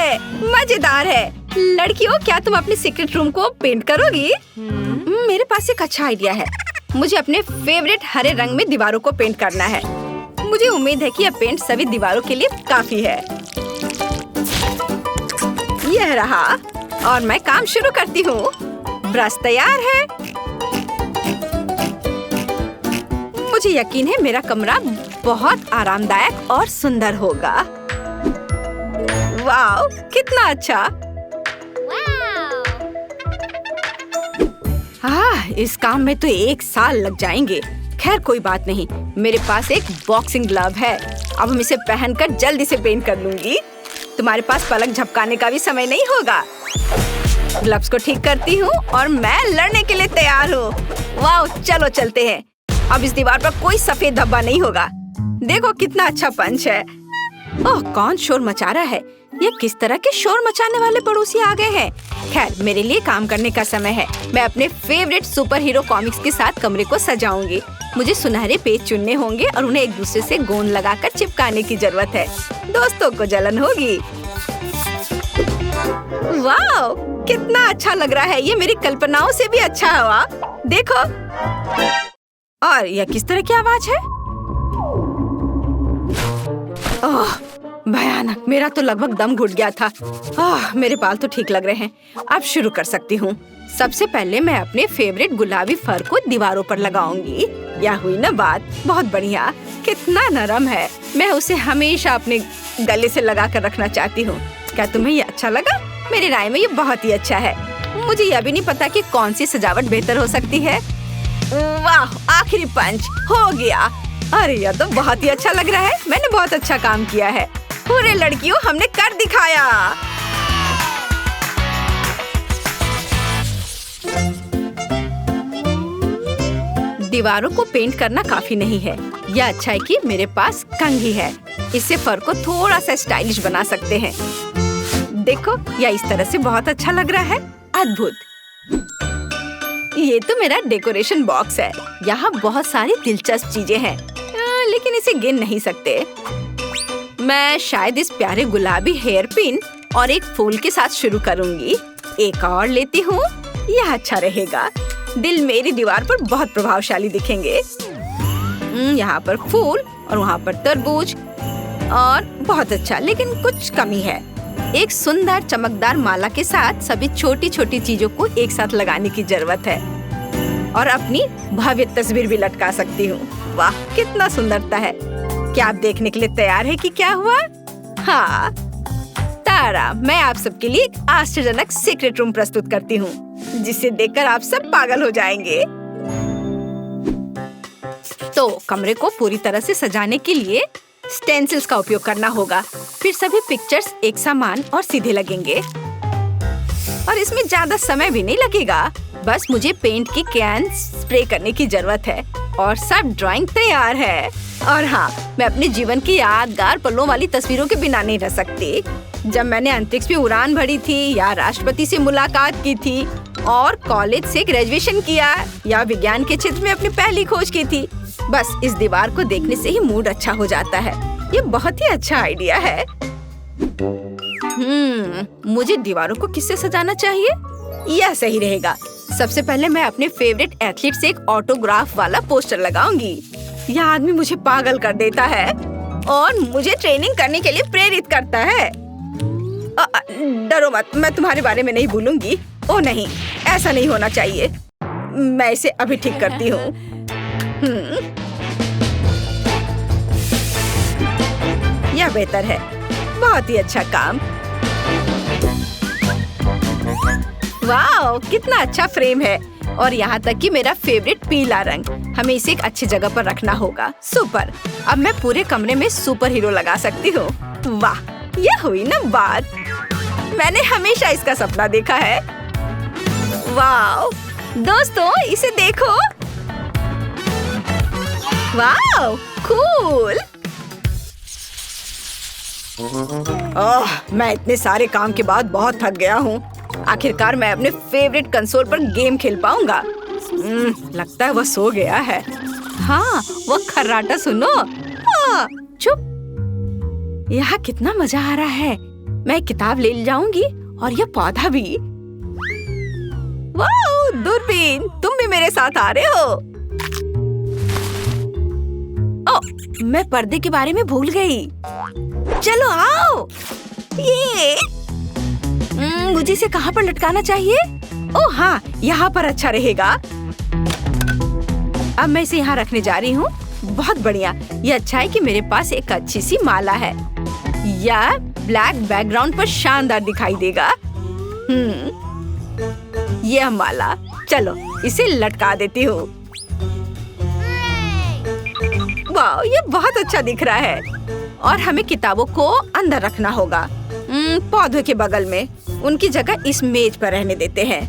है, मजेदार है। लड़कियों, क्या तुम अपने सीक्रेट रूम को पेंट करोगी? मेरे पास एक अच्छा आइडिया है। मुझे अपने फेवरेट हरे रंग में दीवारों को पेंट करना है। मुझे उम्मीद है कि यह पेंट सभी दीवारों के लिए काफी है। यह रहा और मैं काम शुरू करती हूँ। ब्रश तैयार है। मुझे यकीन है मेरा कमरा बहुत आरामदायक और सुंदर होगा। वाव, कितना अच्छा। इस काम में तो 1 साल लग जाएंगे। खैर कोई बात नहीं, मेरे पास एक बॉक्सिंग ग्लव है। अब हम इसे पहनकर जल्दी से पेंट कर लूंगी। तुम्हारे पास पलक झपकाने का भी समय नहीं होगा। ग्लव्स को ठीक करती हूँ और मैं लड़ने के लिए तैयार हूँ। वाह, चलो चलते हैं। अब इस दीवार पर कोई सफेद धब्बा नहीं होगा। देखो कितना अच्छा पंच है। ओह, कौन शोर मचा रहा है? ये किस तरह के शोर मचाने वाले पड़ोसी आ गए हैं? खैर, मेरे लिए काम करने का समय है। मैं अपने फेवरेट सुपर हीरो कॉमिक्स के साथ कमरे को सजाऊंगी। मुझे सुनहरे पेज चुनने होंगे और उन्हें एक दूसरे से गोंद लगाकर चिपकाने की जरूरत है। दोस्तों को जलन होगी। वाह, कितना अच्छा लग रहा है। ये मेरी कल्पनाओं से भी अच्छा हुआ। देखो। और यह किस तरह की आवाज है? ओह, भयानक। मेरा तो लगभग दम घुट गया था। मेरे बाल तो ठीक लग रहे हैं। अब शुरू कर सकती हूँ। सबसे पहले मैं अपने फेवरेट गुलाबी फर को दीवारों पर लगाऊंगी। यह हुई ना बात। बहुत बढ़िया। कितना नरम है। मैं उसे हमेशा अपने गले से लगा कर रखना चाहती हूँ। क्या तुम्हें ये अच्छा लगा? मेरी राय में ये बहुत ही अच्छा है। मुझे यह भी नहीं पता कि कौन सी सजावट बेहतर हो सकती है। वाह, आखिरी पंच हो गया। अरे यह तो बहुत ही अच्छा लग रहा है। मैंने बहुत अच्छा काम किया है। पूरे लड़कियों, हमने कर दिखाया। दीवारों को पेंट करना काफी नहीं है। यह अच्छा है कि मेरे पास कंघी है। इससे फर को थोड़ा सा स्टाइलिश बना सकते हैं। देखो, यह इस तरह से बहुत अच्छा लग रहा है। अद्भुत। ये तो मेरा डेकोरेशन बॉक्स है। यहाँ बहुत सारी दिलचस्प चीजें हैं, लेकिन इसे गिन नहीं सकते। मैं शायद इस प्यारे गुलाबी हेयर पिन और एक फूल के साथ शुरू करूंगी। एक और लेती हूँ। यह अच्छा रहेगा। दिल मेरी दीवार पर बहुत प्रभावशाली दिखेंगे। यहाँ पर फूल और वहाँ पर तरबूज। और बहुत अच्छा, लेकिन कुछ कमी है। एक सुंदर चमकदार माला के साथ सभी छोटी छोटी चीजों को एक साथ लगाने की जरूरत है। और अपनी भव्य तस्वीर भी लटका सकती हूँ। वाह, कितना सुंदरता है। क्या आप देखने के लिए तैयार है कि क्या हुआ? हाँ, तारा, मैं आप सबके लिए एक आश्चर्यजनक सीक्रेट रूम प्रस्तुत करती हूँ, जिसे देखकर आप सब पागल हो जाएंगे। तो कमरे को पूरी तरह से सजाने के लिए स्टेंसिल्स का उपयोग करना होगा। फिर सभी पिक्चर्स एक समान और सीधे लगेंगे। और इसमें ज्यादा समय भी नहीं लगेगा। बस मुझे पेंट की कैन स्प्रे करने की जरूरत है और सब ड्राइंग तैयार है। और हाँ, मैं अपने जीवन की यादगार पलों वाली तस्वीरों के बिना नहीं रह सकती। जब मैंने अंतरिक्ष में उड़ान भरी थी, या राष्ट्रपति से मुलाकात की थी, और कॉलेज से ग्रेजुएशन किया, या विज्ञान के क्षेत्र में अपनी पहली खोज की थी। बस इस दीवार को देखने से ही मूड अच्छा हो जाता है। ये बहुत ही अच्छा आइडिया है। मुझे दीवारों को किससे सजाना चाहिए? यह सही रहेगा। सबसे पहले मैं अपने फेवरेट एथलीट से एक ऑटोग्राफ वाला पोस्टर लगाऊंगी। यह आदमी मुझे पागल कर देता है और मुझे ट्रेनिंग करने के लिए प्रेरित करता है। डरो मत, मैं तुम्हारे बारे में नहीं भूलूंगी। ओह नहीं, ऐसा नहीं होना चाहिए। मैं इसे अभी ठीक करती हूँ। यह बेहतर है। बहुत ही अच्छा काम। वाह, कितना अच्छा फ्रेम है। और यहाँ तक कि मेरा फेवरेट पीला रंग। हमें इसे एक अच्छी जगह पर रखना होगा। सुपर। अब मैं पूरे कमरे में सुपर हीरो लगा सकती हूँ। वाह, यह हुई ना बात। मैंने हमेशा इसका सपना देखा है। वाह दोस्तों, इसे देखो। वाह, कूल। मैं इतने सारे काम के बाद बहुत थक गया हूँ। आखिरकार मैं अपने फेवरेट कंसोल पर गेम खेल पाऊंगा। लगता है वह सो गया है। हाँ, वो खर्राटा सुनो। हाँ, चुप। यहाँ कितना मजा आ रहा है। मैं किताब ले जाऊंगी और यह पौधा भी। वाह, दूरबीन, तुम भी मेरे साथ आ रहे हो? ओह, मैं पर्दे के बारे में भूल गई। चलो आओ। ये मुझे इसे कहाँ पर लटकाना चाहिए? ओह हाँ, यहाँ पर अच्छा रहेगा। अब मैं इसे यहाँ रखने जा रही हूँ। बहुत बढ़िया। ये अच्छा है कि मेरे पास एक अच्छी सी माला है। यह ब्लैक बैकग्राउंड पर शानदार दिखाई देगा। यह माला, चलो इसे लटका देती हूँ। वाह, ये बहुत अच्छा दिख रहा है। और हमें किताबों को अंदर रखना होगा, पौधों के बगल में। उनकी जगह इस मेज पर रहने देते हैं।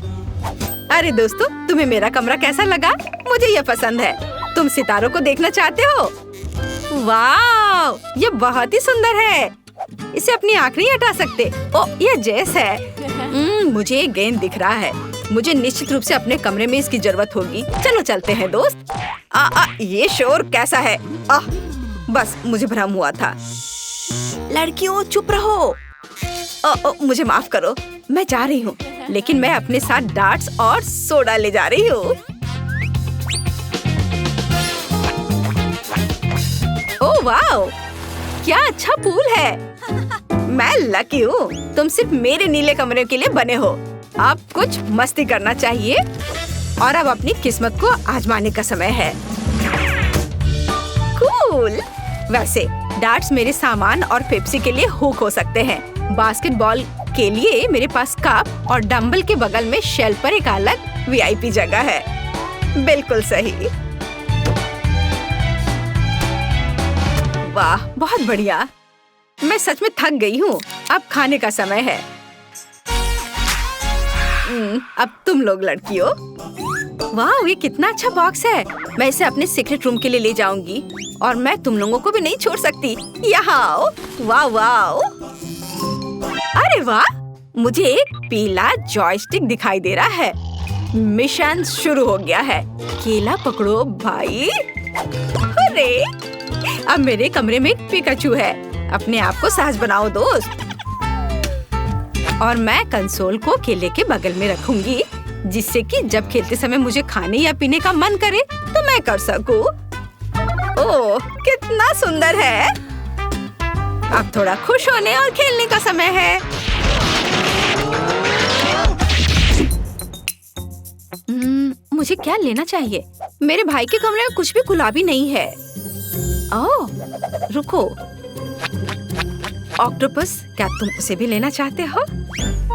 अरे दोस्तों, तुम्हें मेरा कमरा कैसा लगा? मुझे यह पसंद है। तुम सितारों को देखना चाहते हो? वाह, ये बहुत ही सुंदर है। इसे अपनी आँख नहीं हटा सकते। ओह, ये जेस है। मुझे एक गेंद दिख रहा है। मुझे निश्चित रूप से अपने कमरे में इसकी जरूरत होगी। चलो चलते हैं दोस्त। ये शोर कैसा है? बस मुझे भ्रम हुआ था। लड़कियों चुप रहो। मुझे माफ करो, मैं जा रही हूँ, लेकिन मैं अपने साथ डार्ट्स और सोडा ले जा रही हूँ। ओह वाह, क्या अच्छा पूल है। मैं लकी हूँ, तुम सिर्फ मेरे नीले कमरे के लिए बने हो। अब कुछ मस्ती करना चाहिए और अब अपनी किस्मत को आजमाने का समय है। कूल। वैसे डार्ट्स मेरे सामान और पेप्सी के लिए हुक हो सकते हैं। बास्केटबॉल के लिए मेरे पास कप और डंबल के बगल में शेल्फ पर एक अलग वीआईपी जगह है। बिल्कुल सही। वाह, बहुत बढ़िया। मैं सच में थक गई हूँ। अब खाने का समय है। अब तुम लोग लड़कियों। वाह, ये कितना अच्छा बॉक्स है। मैं इसे अपने सीक्रेट रूम के लिए ले जाऊंगी और मैं तुम लोगों को भी नहीं छोड़ सकती। यहाँ आओ। वाह वाह, अरे वाह, मुझे एक पीला जॉयस्टिक दिखाई दे रहा है। मिशन शुरू हो गया है। केला पकड़ो भाई। अरे, अब मेरे कमरे में एक पिकाचू है। अपने आप को साहस बनाओ दोस्त। और मैं कंसोल को केले के बगल में रखूंगी, जिससे कि जब खेलते समय मुझे खाने या पीने का मन करे तो मैं कर सकूं। ओह, कितना सुंदर है। अब थोड़ा खुश होने और खेलने का समय है। मुझे क्या लेना चाहिए? मेरे भाई के कमरे में कुछ भी गुलाबी नहीं है। ओह, रुको। ऑक्टोपस, क्या तुम उसे भी लेना चाहते हो?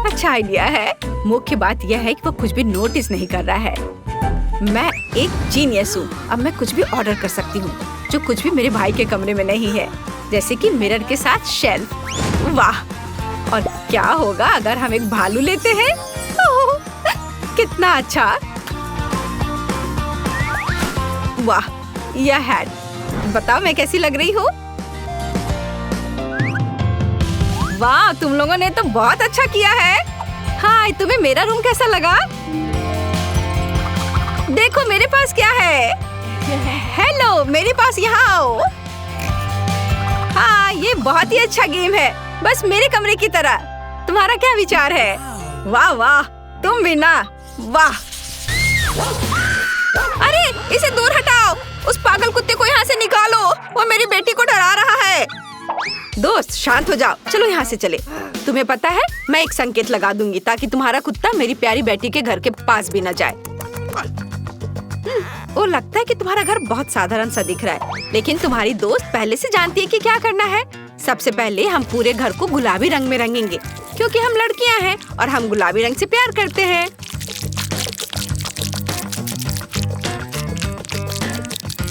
अच्छा आइडिया है। मुख्य बात यह है कि वो कुछ भी नोटिस नहीं कर रहा है। मैं एक जीनियस हूँ। अब मैं कुछ भी ऑर्डर कर सकती हूँ जो कुछ भी मेरे भाई के कमरे में नहीं है, जैसे कि मिरर के साथ शेल्फ। वाह, और क्या होगा अगर हम एक भालू लेते हैं? ओह, कितना अच्छा। वाह, यह हैट, बताओ मैं कैसी लग रही हूँ? वाह, तुम लोगों ने तो बहुत अच्छा किया है। हाय, तुम्हें मेरा रूम कैसा लगा? देखो मेरे पास क्या है। हेलो, मेरे पास यहाँ आओ। हाँ, ये बहुत ही अच्छा गेम है, बस मेरे कमरे की तरह। तुम्हारा क्या विचार है? वाह वाह, तुम भी ना। वाह। अरे, इसे दूर हटाओ। उस पागल कुत्ते को यहाँ से निकालो, वो मेरी बेटी को डरा रहा है। दोस्त शांत हो जाओ, चलो यहाँ से चले। तुम्हें पता है, मैं एक संकेत लगा दूंगी ताकि तुम्हारा कुत्ता मेरी प्यारी बेटी के घर के पास भी न जाए। वो लगता है कि तुम्हारा घर बहुत साधारण सा दिख रहा है, लेकिन तुम्हारी दोस्त पहले से जानती है कि क्या करना है। सबसे पहले हम पूरे घर को गुलाबी रंग में रंगेंगे, क्योंकि हम लड़कियां हैं और हम गुलाबी रंग से प्यार करते हैं।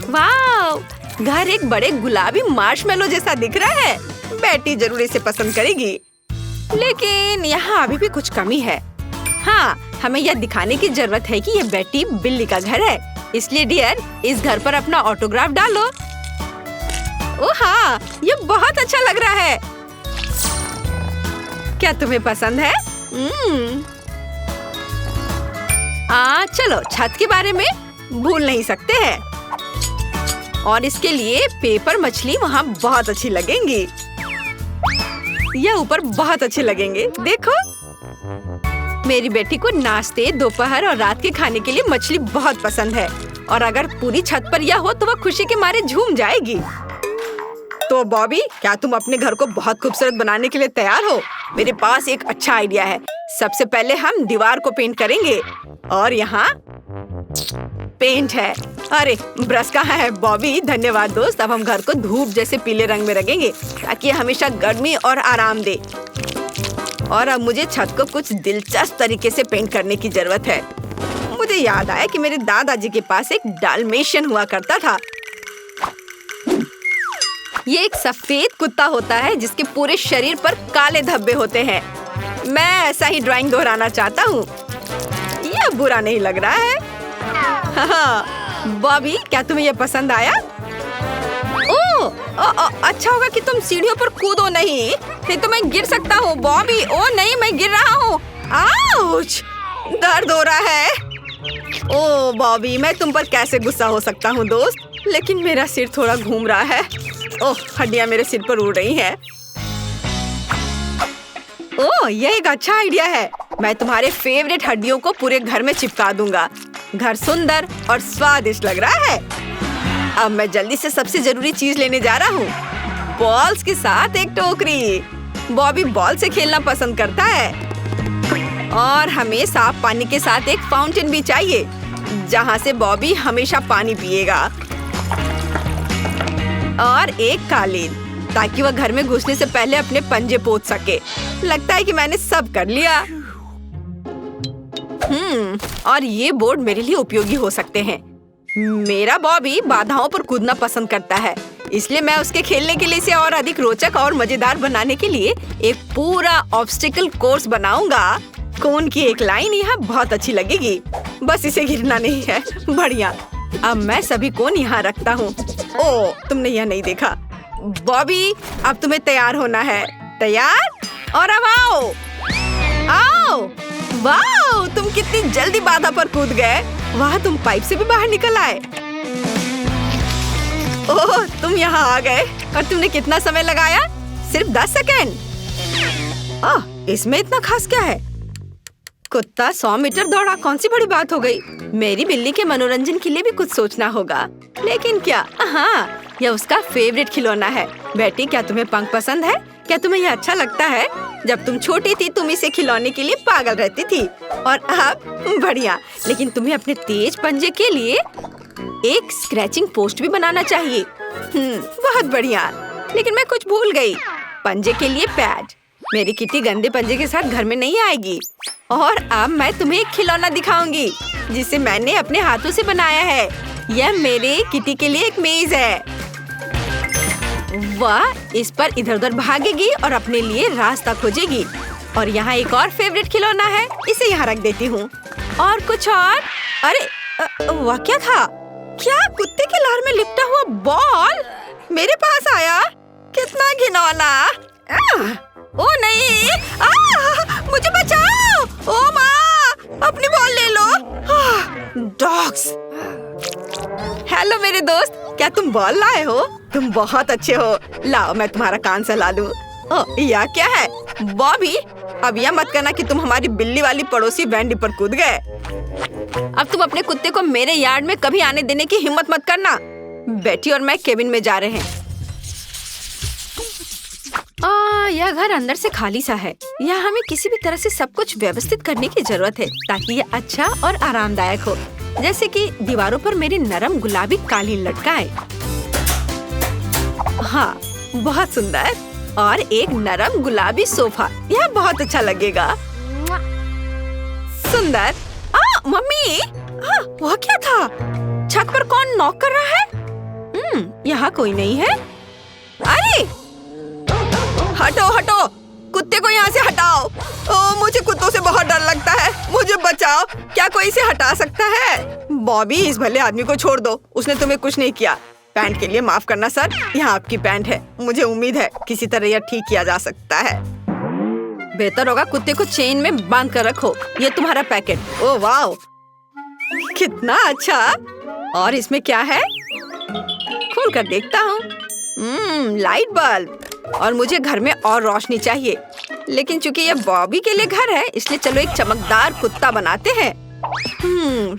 वाह, घर एक बड़े गुलाबी मार्शमेलो जैसा दिख रहा है। बेटी जरूर इसे पसंद करेगी, लेकिन यहाँ अभी भी कुछ कमी है। हाँ, हमें यह दिखाने की जरूरत है कि यह बेटी बिल्ली का घर है, इसलिए डियर, इस घर पर अपना ऑटोग्राफ डालो। ओह हाँ, ये बहुत अच्छा लग रहा है। क्या तुम्हें पसंद है? चलो, छत के बारे में भूल नहीं सकते हैं। और इसके लिए पेपर मछली वहाँ बहुत अच्छी लगेंगी। यह ऊपर बहुत अच्छे लगेंगे। देखो, मेरी बेटी को नाश्ते, दोपहर और रात के खाने के लिए मछली बहुत पसंद है और अगर पूरी छत पर यह हो तो वह खुशी के मारे झूम जाएगी। तो बॉबी, क्या तुम अपने घर को बहुत खूबसूरत बनाने के लिए तैयार हो? मेरे पास एक अच्छा आइडिया है। सबसे पहले हम दीवार को पेंट करेंगे और यहाँ पेंट है। अरे ब्रश कहाँ है बॉबी? धन्यवाद दोस्त। अब हम घर को धूप जैसे पीले रंग में रंगेंगे ताकि हमेशा गर्मी और आराम दे। और अब मुझे छत को कुछ दिलचस्प तरीके से पेंट करने की जरूरत है। मुझे याद आया कि मेरे दादाजी के पास एक डाल्मेशियन हुआ करता था। ये एक सफेद कुत्ता होता है जिसके पूरे शरीर पर काले धब्बे होते हैं। मैं ऐसा ही ड्राइंग दोहराना चाहता हूँ। यह बुरा नहीं लग रहा है। हाँ, बॉबी, क्या तुम्हें यह पसंद आया? अच्छा होगा कि तुम सीढ़ियों पर कूदो नहीं तो मैं गिर सकता हूँ। बॉबी, ओ नहीं, मैं गिर रहा हूँ। आउच! दर्द हो रहा है। ओ बॉबी, मैं तुम पर कैसे गुस्सा हो सकता हूँ दोस्त, लेकिन मेरा सिर थोड़ा घूम रहा है। ओह, हड्डियाँ मेरे सिर पर उड़ रही हैं। ओह, यह एक अच्छा आइडिया है। मैं तुम्हारे फेवरेट हड्डियों को पूरे घर में चिपका दूंगा। घर सुंदर और स्वादिष्ट लग रहा है। अब मैं जल्दी से सबसे जरूरी चीज लेने जा रहा हूँ, बॉल्स के साथ एक टोकरी। बॉबी बॉल से खेलना पसंद करता है और हमें साफ पानी के साथ एक फाउंटेन भी चाहिए जहाँ से बॉबी हमेशा पानी पिएगा। और एक कालीन ताकि वह घर में घुसने से पहले अपने पंजे पोंछ सके। लगता है कि मैंने सब कर लिया। और ये बोर्ड मेरे लिए उपयोगी हो सकते हैं। मेरा बॉबी बाधाओं पर कूदना पसंद करता है, इसलिए मैं उसके खेलने के लिए इसे और अधिक रोचक और मजेदार बनाने के लिए एक पूरा ऑब्स्टिकल कोर्स बनाऊंगा। कोन की एक लाइन यहाँ बहुत अच्छी लगेगी। बस इसे गिरना नहीं है। बढ़िया। अब मैं सभी कोन यहाँ रखता हूँ। ओ, तुमने यह नहीं देखा। बॉबी, अब तुम्हें तैयार होना है। तैयार? और अब आओ। आओ। वाह, तुम कितनी जल्दी बाधा पर कूद गए। वाह, तुम पाइप से भी बाहर निकल आए। ओह, तुम यहाँ आ गए। और तुमने कितना समय लगाया? सिर्फ 10 सेकेंड। ओह, इसमें इतना खास क्या है? कुत्ता 100 मीटर दौड़ा, कौन सी बड़ी बात हो गई। मेरी बिल्ली के मनोरंजन के लिए भी कुछ सोचना होगा। लेकिन क्या? हाँ, यह उसका फेवरेट खिलौना है। बेटी, क्या तुम्हें पंख पसंद है? क्या तुम्हें यह अच्छा लगता है? जब तुम छोटी थी तुम इसे खिलौने के लिए पागल रहती थी और अब बढ़िया। लेकिन तुम्हें अपने तेज पंजे के लिए एक स्क्रैचिंग पोस्ट भी बनाना चाहिए। बहुत बढ़िया। लेकिन मैं कुछ भूल गई। पंजे के लिए पैड। मेरी किटी गंदे पंजे के साथ घर में नहीं आएगी। और अब मैं तुम्हें एक खिलौना दिखाऊंगी जिसे मैंने अपने हाथों से बनाया है। यह मेरे किटी के लिए एक मेज है। वह इस पर इधर उधर भागेगी और अपने लिए रास्ता खोजेगी। और यहाँ एक और फेवरेट खिलौना है, इसे यहाँ रख देती हूँ। और कुछ और। अरे वह क्या था? क्या कुत्ते के लार में लिपटा हुआ बॉल मेरे पास आया? कितना घिनौना। ओ नहीं, मुझे बचाओ। ओ माँ, अपनी बॉल ले लो। डॉग्स। हेलो मेरे दोस्त, क्या तुम बॉल लाए हो? तुम बहुत अच्छे हो। लाओ, मैं तुम्हारा कान सहला दूं। ओह, यह क्या है? बॉबी, अब यह मत करना कि तुम हमारी बिल्ली वाली पड़ोसी वेंडी पर कूद गए। अब तुम अपने कुत्ते को मेरे यार्ड में कभी आने देने की हिम्मत मत करना। बेटी और मैं केबिन में जा रहे हैं। यह घर अंदर से खाली सा है। यहाँ हमें किसी भी तरह से सब कुछ व्यवस्थित करने की जरूरत है ताकि यह अच्छा और आरामदायक हो। जैसे कि दीवारों पर मेरे नरम गुलाबी कालीन लटकाए। हाँ, बहुत सुंदर। और एक नरम गुलाबी सोफा, यह बहुत अच्छा लगेगा। सुंदर। मम्मी, वह क्या था? छत पर कौन नॉक कर रहा है? यहाँ कोई नहीं है। अरे हटो हटो, कुत्ते को यहाँ से हटाओ। ओ, मुझे कुत्तों से बहुत डर लगता है। मुझे बचाओ। क्या कोई इसे हटा सकता है? बॉबी, इस भले आदमी को छोड़ दो। उसने तुम्हें कुछ नहीं किया। पैंट के लिए माफ करना सर, यहाँ आपकी पैंट है। मुझे उम्मीद है किसी तरह यह ठीक किया जा सकता है। बेहतर होगा कुत्ते को चेन में बांध कर रखो। ये तुम्हारा पैकेट। ओह वाह, कितना अच्छा। और इसमें क्या है? खोल कर देखता हूँ। Light bulb. और मुझे घर में और रोशनी चाहिए। लेकिन चूंकि ये बॉबी के लिए घर है, इसलिए चलो एक चमकदार कुत्ता बनाते हैं।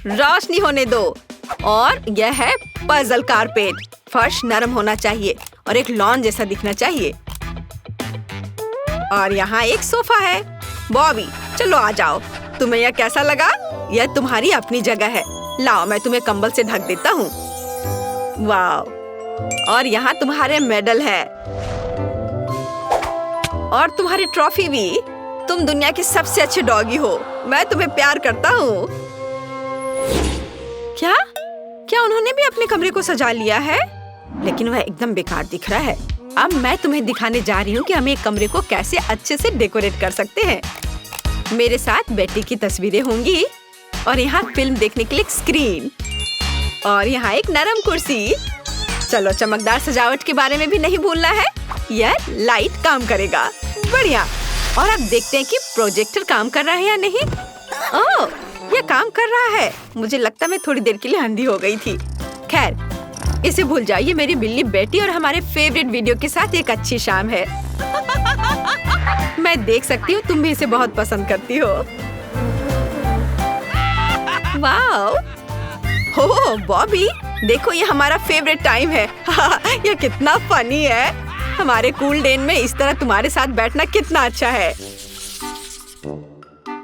रोशनी होने दो। और यह है पजल कारपेट। फर्श नरम होना चाहिए और एक लॉन जैसा दिखना चाहिए। और यहाँ एक सोफा है। बॉबी, चलो आ जाओ। तुम्हें यह कैसा लगा? यह तुम्हारी अपनी जगह है। लाओ, मैं तुम्हें कंबल से ढक देता हूँ। वाह! और यहाँ तुम्हारे मेडल है और तुम्हारी ट्रॉफी भी। तुम दुनिया के सबसे अच्छे डॉगी हो। मैं तुम्हें प्यार करता हूँ। क्या? क्या उन्होंने भी अपने कमरे को सजा लिया है? लेकिन वह एकदम बेकार दिख रहा है। अब मैं तुम्हें दिखाने जा रही हूँ कि हम एक कमरे को कैसे अच्छे से डेकोरेट कर सकते हैं। मेरे साथ बेटी की तस्वीरें होंगी और यहाँ फिल्म देखने के लिए एक स्क्रीन और यहाँ एक नरम कुर्सी। चलो, चमकदार सजावट के बारे में भी नहीं भूलना है। यह लाइट काम करेगा। बढ़िया। और अब देखते हैं कि प्रोजेक्टर काम कर रहा है या नहीं। ओह, यह काम कर रहा है। मुझे लगता है मैं थोड़ी देर के लिए अंधी हो गई थी। खैर, इसे भूल जाइए। मेरी बिल्ली बेटी और हमारे फेवरेट वीडियो के साथ एक अच्छी शाम है। मैं देख सकती हूँ तुम भी इसे बहुत पसंद करती हो। वाओ! हो बॉबी, देखो ये हमारा फेवरेट टाइम है। यह कितना फनी है। हमारे कूल डेन में इस तरह तुम्हारे साथ बैठना कितना अच्छा है।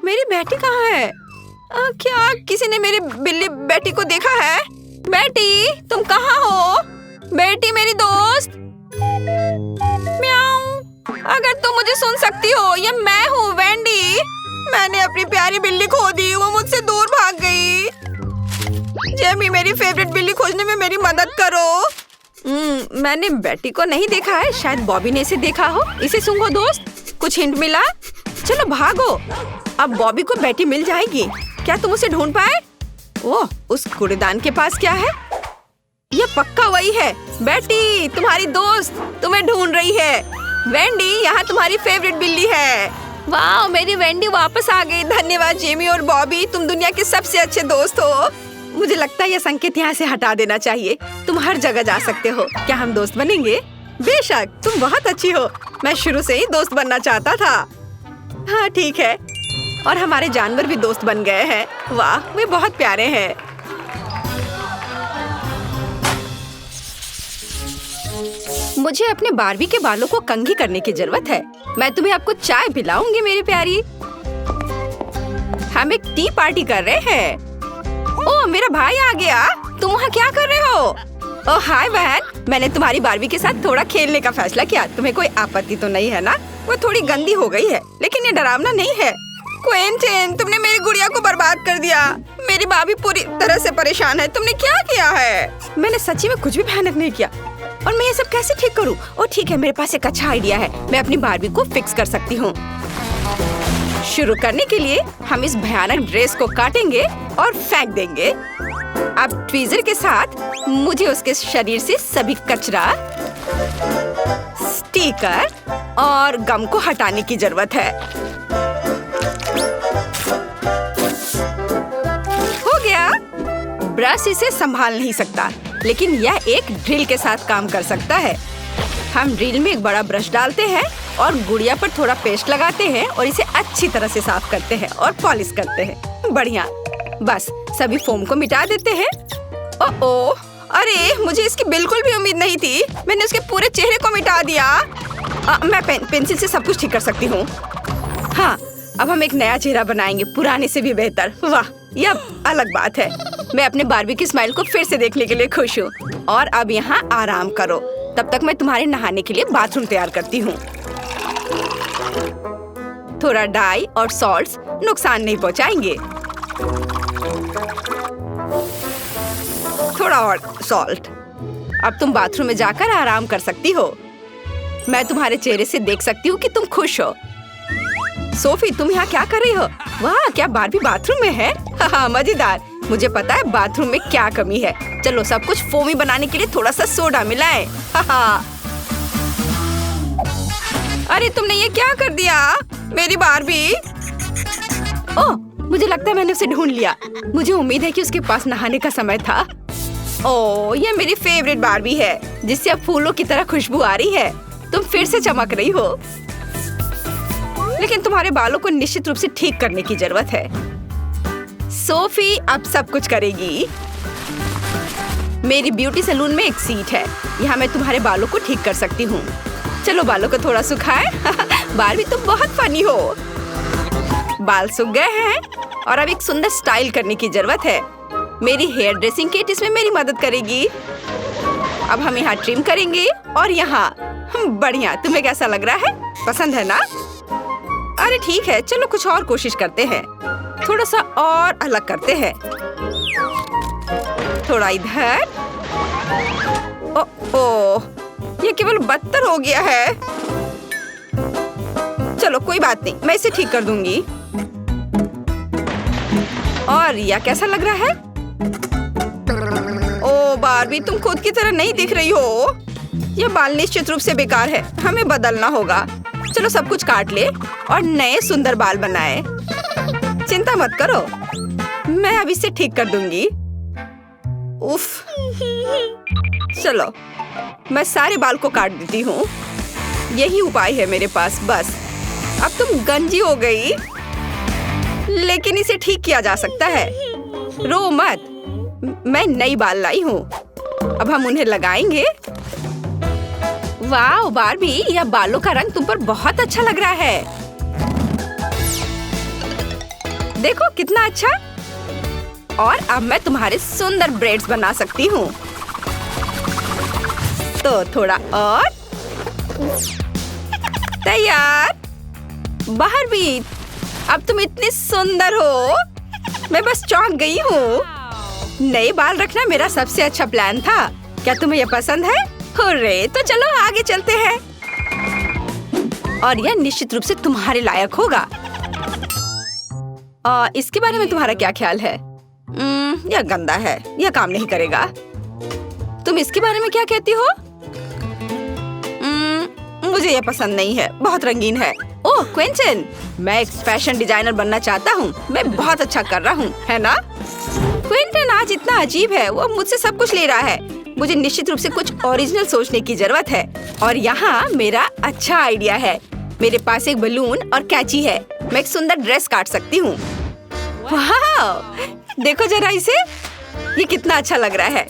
मेरी बेटी कहाँ है? क्या किसी ने मेरी बिल्ली बेटी को देखा है? बेटी, तुम कहाँ हो? बेटी मेरी दोस्त। म्याऊ। अगर तुम मुझे सुन सकती हो, ये मैं हूँ, वेंडी। मैंने अपनी प्यारी बिल्ली खो दी। वो मुझसे दूर भाग गई। जेमी, मेरी फेवरेट बिल्ली खोजने में मेरी मदद करो। मैंने बेटी को नहीं देखा है। शायद बॉबी ने इसे देखा हो। इसे सूंघो दोस्त। कुछ हिंट मिला? चलो भागो। अब बॉबी को बेटी मिल जाएगी। क्या तुम उसे ढूंढ पाए? ओह, उस कूड़ेदान के पास क्या है? यह पक्का वही है। बेटी, तुम्हारी दोस्त तुम्हें ढूंढ रही है। वेंडी, यहाँ तुम्हारी फेवरेट बिल्ली है। वाह, मेरी वेंडी वापस आ गई। धन्यवाद जेमी और बॉबी, तुम दुनिया के सबसे अच्छे दोस्त हो। मुझे लगता है यह संकेत यहाँ से हटा देना चाहिए। तुम हर जगह जा सकते हो। क्या हम दोस्त बनेंगे? बेशक, तुम बहुत अच्छी हो। मैं शुरू से ही दोस्त बनना चाहता था। हाँ ठीक है। और हमारे जानवर भी दोस्त बन गए हैं। वाह, वे बहुत प्यारे हैं। मुझे अपने बारबी के बालों को कंघी करने की जरूरत है। मैं तुम्हें आपको चाय पिलाऊंगी मेरी प्यारी। हम एक टी पार्टी कर रहे हैं। ओह, मेरा भाई आ गया। तुम वहाँ क्या कर रहे हो? ओह हाय बहन, मैंने तुम्हारी बारबी के साथ थोड़ा खेलने का फैसला किया। तुम्हें कोई आपत्ति तो नहीं है ना? वो थोड़ी गंदी हो गई है, लेकिन ये डरावना नहीं है। क्विंटन, तुमने मेरी गुड़िया को बर्बाद कर दिया। मेरी बाबी पूरी तरह से परेशान है। तुमने क्या किया है? मैंने सच्ची में कुछ भी भयानक नहीं किया। और मैं ये सब कैसे ठीक करूं? ओह ठीक है, मेरे पास एक अच्छा आइडिया है। मैं अपनी बारबी को फिक्स कर सकती हूँ। शुरू करने के लिए हम इस भयानक ड्रेस को काटेंगे और फेंक देंगे। अब ट्वीजर के साथ मुझे उसके शरीर से सभी कचरा, स्टिकर और गम को हटाने की जरूरत है। हो गया। ब्रश इसे संभाल नहीं सकता, लेकिन यह एक ड्रिल के साथ काम कर सकता है। हम ड्रिल में एक बड़ा ब्रश डालते हैं और गुड़िया पर थोड़ा पेस्ट लगाते हैं और इसे अच्छी तरह से साफ करते हैं और पॉलिश करते हैं। बढ़िया। बस सभी फोम को मिटा देते हैं। ओह, अरे मुझे इसकी बिल्कुल भी उम्मीद नहीं थी। मैंने उसके पूरे चेहरे को मिटा दिया। मैं पेंसिल से सब कुछ ठीक कर सकती हूँ। हाँ, अब हम एक नया चेहरा बनाएंगे, पुराने से भी बेहतर। वाह, यह अलग बात है। मैं अपने बारबी की स्माइल को फिर से देखने के लिए खुश हूँ। और अब यहाँ आराम करो, तब तक मैं तुम्हारे नहाने के लिए बाथरूम तैयार करती हूँ। थोड़ा डाई और सॉल्ट्स नुकसान नहीं पहुँचाएंगे। थोड़ा और सॉल्ट। अब तुम बाथरूम में जाकर आराम कर सकती हो। मैं तुम्हारे चेहरे से देख सकती हूँ कि तुम खुश हो। सोफी, तुम यहाँ क्या कर रही हो? वाह, क्या बारबी बाथरूम में है? हाँ, मजेदार। मुझे पता है बाथरूम में क्या कमी है। चलो सब कुछ फोमी बनाने के लिए थोड़ा सा सोडा मिलाएं। अरे तुमने ये क्या कर दिया मेरी बारबी? ओह, मुझे लगता है मैंने उसे ढूंढ लिया। मुझे उम्मीद है कि उसके पास नहाने का समय था। ओह, ये मेरी फेवरेट बारबी है, जिससे अब फूलों की तरह खुशबू आ रही है। तुम फिर से चमक रही हो। लेकिन तुम्हारे बालों को निश्चित रूप से ठीक करने की जरूरत है। सोफी अब सब कुछ करेगी। मेरी ब्यूटी सैलून में एक सीट है, यहाँ मैं तुम्हारे बालों को ठीक कर सकती हूँ। चलो बालों को थोड़ा सुखाए। बारबी तुम बहुत फनी हो। बाल सूख गए हैं और अब एक सुंदर स्टाइल करने की जरूरत है। मेरी हेयर ड्रेसिंग किट इसमें मेरी मदद करेगी। अब हम यहाँ ट्रिम करेंगे और यहाँ। बढ़िया, तुम्हें कैसा लग रहा है? पसंद है ना? अरे ठीक है, चलो कुछ और कोशिश करते हैं। थोड़ा सा और अलग करते हैं। थोड़ा इधर। ओह, ये केवल बदतर हो गया है। चलो कोई बात नहीं, मैं इसे ठीक कर दूंगी। और यह कैसा लग रहा है? ओ बारबी, तुम खुद की तरह नहीं दिख रही हो। यह बाल निश्चित रूप से बेकार है, हमें बदलना होगा। चलो सब कुछ काट ले और नए सुंदर बाल बनाए। चिंता मत करो, मैं अब इसे ठीक कर दूंगी। उफ, चलो मैं सारे बाल को काट देती हूँ। यही उपाय है मेरे पास। बस अब तुम गंजी हो गई, लेकिन इसे ठीक किया जा सकता है। रो मत, मैं नई बाल लाई हूँ। अब हम उन्हें लगाएंगे। वाह बारबी, यह बालों का रंग तुम पर बहुत अच्छा लग रहा है। देखो कितना अच्छा। और अब मैं तुम्हारे सुंदर ब्रेड्स बना सकती हूँ। तो थोड़ा और। तैयार। बारबी, अब तुम इतनी सुंदर हो, मैं बस चौंक गई हूँ। नए बाल रखना मेरा सबसे अच्छा प्लान था। क्या तुम्हें यह पसंद है? हुर्रे, तो चलो आगे चलते हैं। और यह निश्चित रूप से तुम्हारे लायक होगा। इसके बारे में तुम्हारा क्या ख्याल है? यह गंदा है, यह काम नहीं करेगा। तुम इसके बारे में क्या कहती हो? मुझे यह पसंद नहीं है, बहुत रंगीन है। ओह क्विंटन, मैं एक फैशन डिजाइनर बनना चाहता हूँ। मैं बहुत अच्छा कर रहा हूँ, है ना? क्विंटन आज इतना अजीब है, वो मुझसे सब कुछ ले रहा है। मुझे निश्चित रूप से कुछ ओरिजिनल सोचने की जरूरत है। और यहाँ मेरा अच्छा आइडिया है। मेरे पास एक बलून और कैंची है। मैं एक सुंदर ड्रेस काट सकती हूँ। वाह, देखो जरा इसे, ये कितना अच्छा लग रहा है।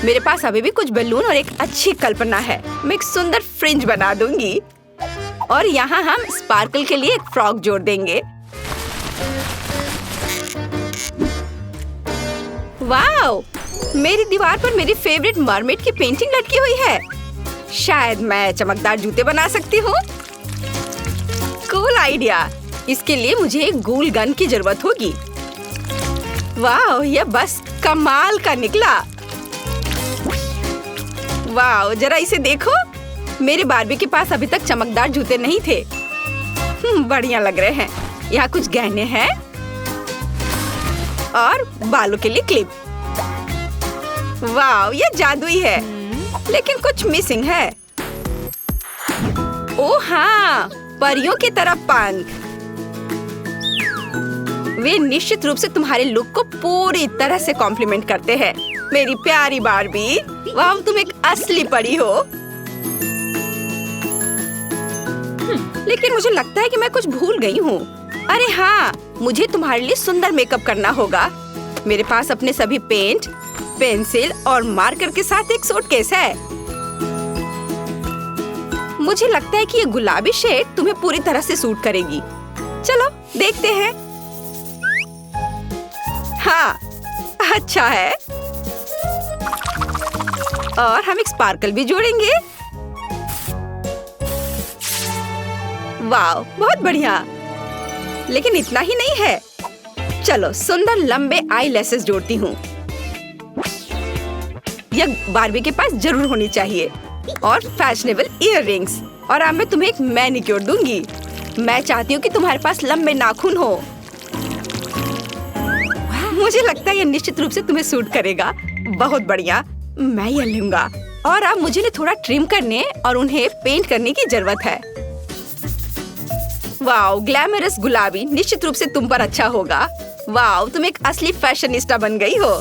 मेरे पास अभी भी कुछ बलून और एक अच्छी कल्पना है। मैं एक सुंदर फ्रिंज बना दूंगी और यहाँ हम स्पार्कल के लिए एक फ्रॉक जोड़ देंगे। वाह, मेरी दीवार पर मेरी फेवरेट मरमेड की पेंटिंग लटकी हुई है। शायद मैं चमकदार जूते बना सकती हूँ। Cool idea. इसके लिए मुझे एक गूल गन की जरूरत होगी। वाह, यह बस कमाल का निकला। वाह, जरा इसे देखो। मेरे बारबी के पास अभी तक चमकदार जूते नहीं थे। बढ़िया लग रहे हैं। यहाँ कुछ गहने हैं और बालों के लिए क्लिप। वाह, ये जादुई है, लेकिन कुछ मिसिंग है। ओह हाँ, परियों की तरह पंख। वे निश्चित रूप से तुम्हारे लुक को पूरी तरह से कॉम्प्लीमेंट करते हैं। मेरी प्यारी बारबी, वाह तुम एक असली परी हो। लेकिन मुझे लगता है कि मैं कुछ भूल गई हूँ। अरे हाँ, मुझे तुम्हारे लिए सुंदर मेकअप करना होगा। मेरे पास अपने सभी पेंट, पेंसिल और मार्कर के साथ एक सूटकेस है। मुझे लगता है कि ये गुलाबी शेड तुम्हें पूरी तरह से सूट करेगी। चलो देखते हैं। हाँ, अच्छा है। और हम एक स्पार्कल भी जोड़ेंगे। वाह, बहुत बढ़िया। लेकिन इतना ही नहीं है। चलो सुंदर लंबे आई लैसेस जोड़ती हूँ। यह बारबी के पास जरूर होनी चाहिए। और फैशनेबल इयररिंग्स। और अब मैं तुम्हें एक मैनिक्योर दूंगी। मैं चाहती हूँ कि तुम्हारे पास लंबे नाखून हो। मुझे लगता है यह निश्चित रूप से तुम्हें सूट करेगा। बहुत बढ़िया, मैं यह लूंगा। और अब मुझे थोड़ा ट्रिम करने और उन्हें पेंट करने की जरूरत है। वाओ, ग्लैमरस गुलाबी निश्चित रूप से तुम पर अच्छा होगा। वाओ, तुम एक असली फैशनिस्टा बन गई हो।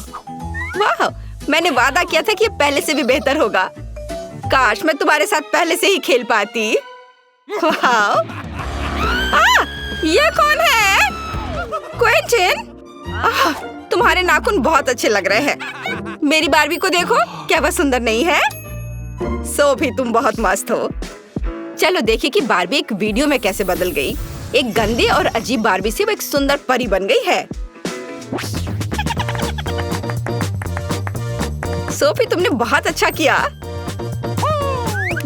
वाह, मैंने वादा किया था कि ये पहले से भी बेहतर होगा। काश मैं तुम्हारे साथ पहले से ही खेल पाती। वाह! ये कौन है? क्विंटन! तुम्हारे नाखून बहुत अच्छे लग रहे हैं। मेरी बारबी को देखो, क्या वह सुंदर नहीं है? सोफी, तुम बहुत मस्त हो। चलो देखिए कि बारबी एक वीडियो में कैसे बदल गई। एक गंदे और अजीब बारबी से वो एक सुंदर परी बन गई है। सोफी, तुमने बहुत अच्छा किया।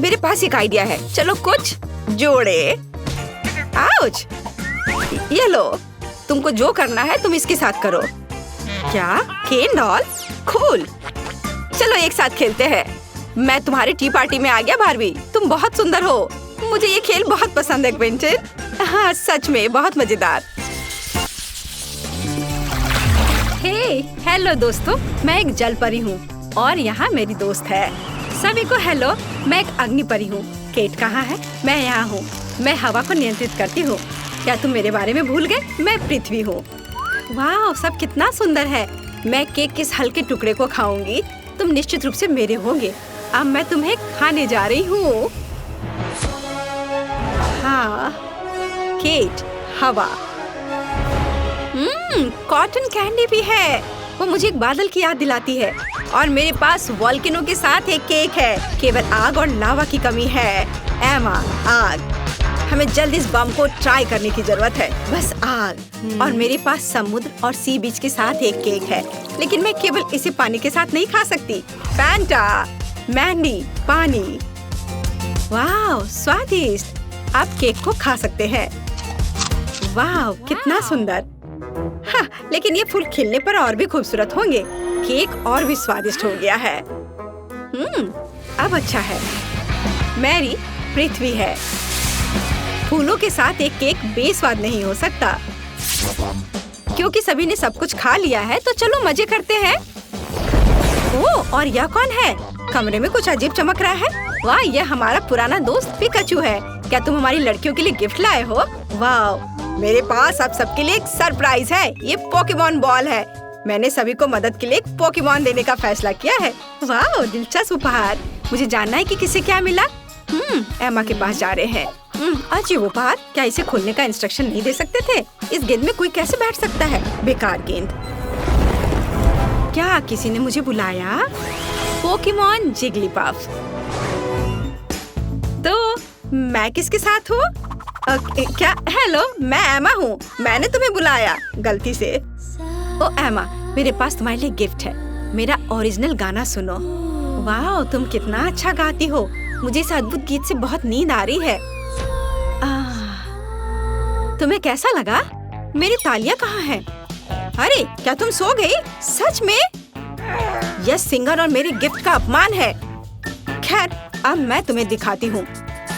मेरे पास एक आइडिया है, चलो कुछ जोड़े। आउच! ये लो, तुमको जो करना है तुम इसके साथ करो। क्या? केन डॉल? कूल! चलो एक साथ खेलते हैं। मैं तुम्हारी टी पार्टी में आ गया बारबी। तुम बहुत सुंदर हो। मुझे ये खेल बहुत पसंद है क्विंटन। हाँ, सच में बहुत मजेदार। हेलो दोस्तों, मैं एक जल परी हूँ और यहाँ मेरी दोस्त है। सभी को हेलो, मैं एक अग्नि परी हूँ। केट कहाँ है? मैं यहाँ हूँ। मैं हवा को नियंत्रित करती हूँ। क्या तुम मेरे बारे में भूल गए? मैं पृथ्वी हूँ। वाह, सब कितना सुंदर है। मैं केक के इस हल्के टुकड़े को खाऊंगी। तुम निश्चित रूप से मेरे होंगे। अब मैं तुम्हें खाने जा रही हूँ। हाँ, केट, हवा। कॉटन कैंडी भी है। वो मुझे एक बादल की याद दिलाती है। और मेरे पास वोल्केनो के साथ एक केक है। केवल आग और लावा की कमी है। एमा, आग। हमें जल्द इस बम को ट्राई करने की जरूरत है। बस आग। और मेरे पास समुद्र और सी बीच के साथ एक केक है। लेकिन मैं केवल इसे पानी के साथ नहीं खा सकती। फैंटा, मैंडी, पानी। वाह, स्वादिष्ट। आप केक को खा सकते हैं। वाह, कितना सुंदर। हाँ, लेकिन ये फूल खिलने पर और भी खूबसूरत होंगे। केक और भी स्वादिष्ट हो गया है। अब अच्छा है। मैरी, पृथ्वी है। फूलों के साथ एक केक बेस्वाद नहीं हो सकता। क्योंकि सभी ने सब कुछ खा लिया है, तो चलो मजे करते हैं। ओह, और यह कौन है? कमरे में कुछ अजीब चमक रहा है। वाह, यह हमारा पुराना दोस्त पिकाचू है। क्या तुम हमारी लड़कियों के लिए गिफ्ट लाए हो? वाह, मेरे पास आप सबके लिए एक सरप्राइज है। ये पोकेमॉन बॉल है। मैंने सभी को मदद के लिए एक पोकेमॉन देने का फैसला किया है। वाह, दिलचस्प उपहार। मुझे जानना है कि किसे क्या मिला। एमा के पास जा रहे हैं। अजीब उपहार। क्या इसे खोलने का इंस्ट्रक्शन नहीं दे सकते थे? इस गेंद में कोई कैसे बैठ सकता है? बेकार गेंद। क्या किसी ने मुझे बुलाया? पोकेमॉन जिगलीपफ। तो मैं किसके साथ हूँ? क्या? हेलो, मैं एमा हूँ। मैंने तुम्हें बुलाया गलती से। ओ एमा, मेरे पास तुम्हारे लिए गिफ्ट है। मेरा ओरिजिनल गाना सुनो। वाह, तुम कितना अच्छा गाती हो। मुझे इस अद्भुत गीत से बहुत नींद आ रही है। तुम्हें कैसा लगा? मेरी तालियां कहाँ हैं? अरे, क्या तुम सो गई? सच में? यह सिंगर और मेरे गिफ्ट का अपमान है। खैर, अब मैं तुम्हें दिखाती हूँ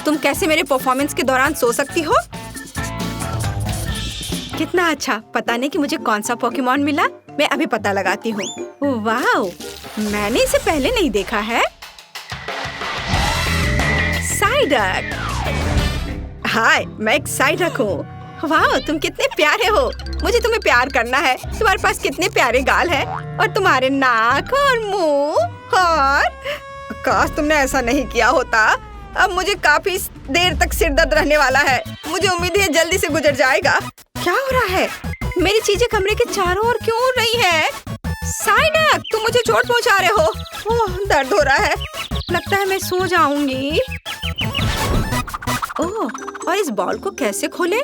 तुम कैसे मेरे परफॉर्मेंस के दौरान सो सकती हो। कितना अच्छा। पता नहीं कि मुझे कौन सा पोकेमॉन मिला। मैं अभी पता लगाती हूँ। वाह, मैंने इसे पहले नहीं देखा है। साइडक। हाय, मैं एक साइडक हूँ। वाह, तुम कितने प्यारे हो। मुझे तुम्हें प्यार करना है। तुम्हारे पास कितने प्यारे गाल हैं और तुम्हारे नाक और मुंह। और काश तुमने ऐसा नहीं किया होता। अब मुझे काफी देर तक सिर दर्द रहने वाला है। मुझे उम्मीद है जल्दी से गुजर जाएगा। क्या हो रहा है? मेरी चीजें कमरे के चारों ओर क्यों उड़ रही हैं? साइडक, तुम मुझे चोट पहुंचा रहे हो। ओह, दर्द हो रहा है। लगता है मैं सो जाऊंगी। ओह, और इस बॉल को कैसे खोले?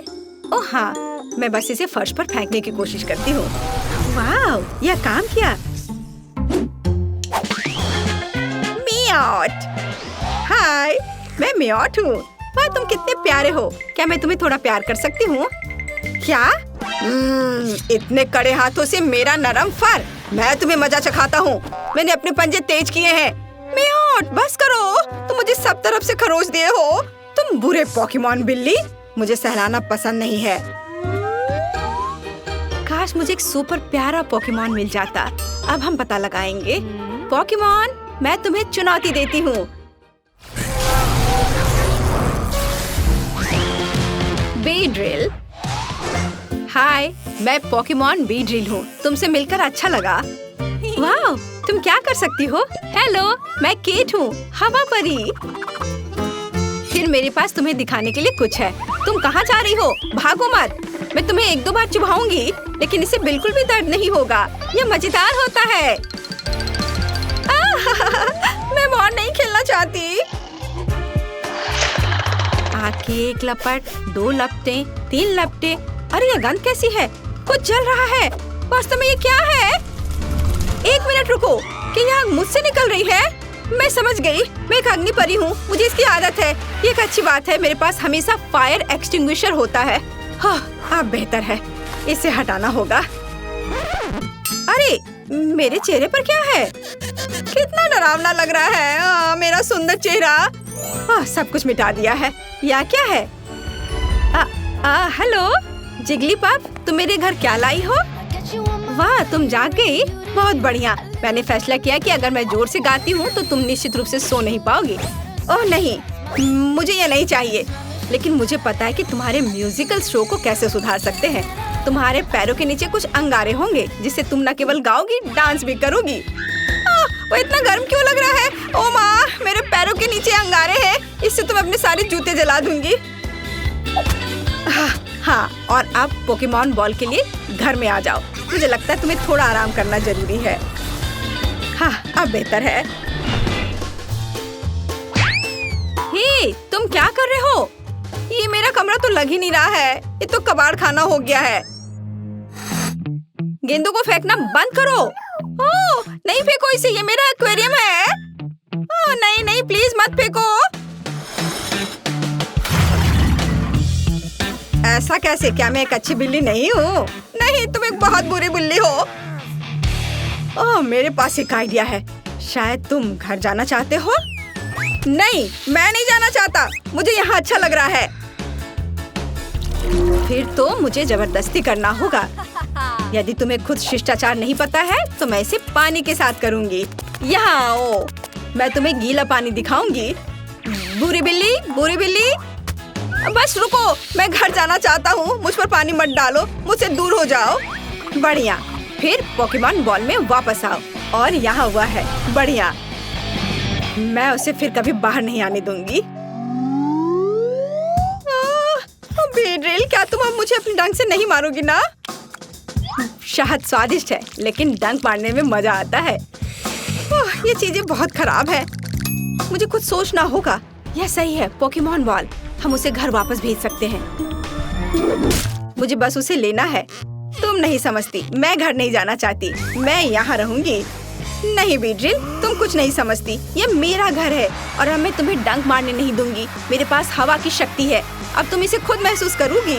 ओह हाँ, मैं बस इसे फर्श पर फेंकने की कोशिश करती हूँ। वाह, यह काम किया। मियाट। हाय, मैं मियाट हूँ। वाह, तुम कितने प्यारे हो। क्या मैं तुम्हें थोड़ा प्यार कर सकती हूँ? क्या? इतने कड़े हाथों से मेरा नरम फर। मैं तुम्हें मजा चखाता हूँ। मैंने अपने पंजे तेज किए हैं। मियाट, बस करो। तुम मुझे सब तरफ से खरोच दिए हो। तुम बुरे पोकेमॉन बिल्ली। मुझे सहलाना पसंद नहीं है। काश मुझे एक सुपर प्यारा पोकेमॉन मिल जाता। अब हम पता लगाएंगे। पोकेमॉन, मैं तुम्हें चुनौती देती हूँ। बीड्रिल। हाय, मैं पोकेमॉन बीड्रिल हूँ। तुमसे मिलकर अच्छा लगा। वाह, तुम क्या कर सकती हो? हेलो, मैं केट हूँ, हवा परी। फिर मेरे पास तुम्हें दिखाने के लिए कुछ है। तुम कहाँ जा रही हो? भागो मत। मैं तुम्हें 1-2 बार चुभाऊंगी, लेकिन इसे बिल्कुल भी दर्द नहीं होगा। यह मजेदार होता है। मैं और नहीं खेलना चाहती। आके 1 लपट, 2 लपटे, 3 लपटे। अरे ये गंध कैसी है? कुछ जल रहा है। वास्तव में ये क्या है? 1 मिनट रुको, कि यह आग मुझसे निकल रही है? मैं समझ गई, मैं एक अग्नि परी हूँ, मुझे इसकी आदत है। ये एक अच्छी बात है, मेरे पास हमेशा फायर एक्सटिंग्विशर होता है। हाँ, अब बेहतर है, इसे हटाना होगा। अरे, मेरे चेहरे पर क्या है? कितना डरावना लग रहा है। मेरा सुंदर चेहरा। सब कुछ मिटा दिया है। या क्या है? हेलो जिगलीपफ, तुम मेरे घर क्या लाई हो? वाह, तुम जाग गई? बहुत बढ़िया। मैंने फैसला किया कि अगर मैं जोर से गाती हूँ तो तुम निश्चित रूप से सो नहीं पाओगी। ओह नहीं, मुझे ये नहीं चाहिए। लेकिन मुझे पता है कि तुम्हारे म्यूजिकल शो को कैसे सुधार सकते हैं। तुम्हारे पैरों के नीचे कुछ अंगारे होंगे, जिससे तुम न केवल गाओगी, डांस भी करोगी। वो इतना गर्म क्यों लग रहा है? ओ माँ, मेरे पैरों के नीचे अंगारे हैं। इससे तुम अपने सारे जूते जला दूंगी। हाँ, और अब पोकेमॉन बॉल के लिए घर में आ जाओ। मुझे लगता है तुम्हें थोड़ा आराम करना जरूरी है। हाँ, अब बेहतर है। हे, तुम क्या कर रहे हो? ये मेरा कमरा तो लग ही नहीं रहा है। ये तो कबाड़ खाना हो गया है। गेंदों को फेंकना बंद करो। ओह, नहीं फेंको इसे, ये मेरा एक्वेरियम है। ओह, नहीं नहीं, प्लीज मत फेंको। ऐसा कैसे? क्या मैं एक अच्छी बिल्ली नहीं हूँ? नहीं, तुम एक बहुत बुरी बिल्ली हो। ओह, मेरे पास एक आइडिया है। शायद तुम घर जाना चाहते हो? नहीं, मैं नहीं जाना चाहता। मुझे यहाँ अच्छा लग रहा है। फिर तो मुझे जबरदस्ती करना होगा। यदि तुम्हें खुद शिष्टाचार नहीं पता है, तो मैं इसे पानी के साथ करूँगी। यहाँ आओ, मैं तुम्हें गीला पानी दिखाऊंगी। बुरी बिल्ली, बुरी बिल्ली। बस रुको, मैं घर जाना चाहता हूँ। मुझ पर पानी मत डालो, मुझसे दूर हो जाओ। बढ़िया, फिर पोकेमॉन बॉल में वापस आओ। और यहाँ हुआ है, बढ़िया। मैं उसे फिर कभी बाहर नहीं आने दूंगी। बीड्रिल, क्या तुम अब मुझे अपने डंक से नहीं मारोगी ना? शहद स्वादिष्ट है, लेकिन डंक मारने में मजा आता है। ये चीजें बहुत खराब है। मुझे कुछ सोचना होगा। यह सही है, पोकेमॉन बॉल। हम उसे घर वापस भेज सकते हैं। मुझे बस उसे लेना है। तुम नहीं समझती, मैं घर नहीं जाना चाहती। मैं यहाँ रहूंगी। नहीं बीड्रिल, तुम कुछ नहीं समझती। ये मेरा घर है और अब मैं तुम्हें डंक मारने नहीं दूंगी। मेरे पास हवा की शक्ति है। अब तुम इसे खुद महसूस करोगी।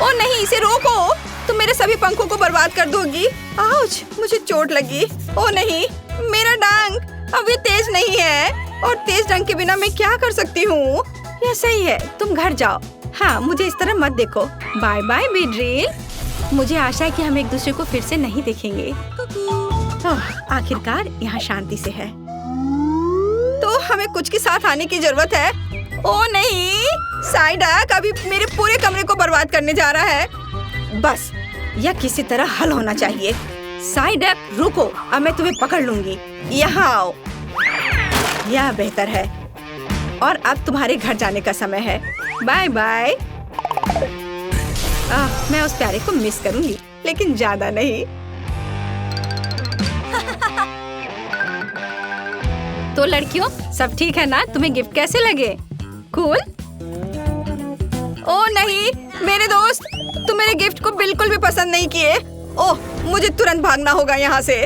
ओ नहीं, इसे रोको। तुम मेरे सभी पंखों को बर्बाद कर दोगी। आउच, मुझे चोट लगी। ओ नहीं, मेरा डंक अब ये तेज नहीं है। और तेज डंक के बिना मैं क्या कर सकती हूँ? यह सही है, तुम घर जाओ। हाँ, मुझे इस तरह मत देखो। Bye bye Beedrill. मुझे आशा है कि हम एक दूसरे को फिर से नहीं देखेंगे। आखिरकार यहाँ शांति से है। तो हमें कुछ के साथ आने की जरूरत है। ओ नहीं, साइडक अभी मेरे पूरे कमरे को बर्बाद करने जा रहा है। बस, यह किसी तरह हल होना चाहिए। साइडक, रुको, अब मैं तुम्हें पकड़ लूंगी। यहाँ आओ। यह बेहतर है। और अब तुम्हारे घर जाने का समय है। Bye bye. मैं उस प्यारे को मिस करूंगी, लेकिन ज्यादा नहीं। तो लड़कियों, सब ठीक है ना? तुम्हें गिफ्ट कैसे लगे? कूल? ओह नहीं, मेरे दोस्त, तुम मेरे गिफ्ट को बिल्कुल भी पसंद नहीं किए। ओह, मुझे तुरंत भागना होगा यहाँ से।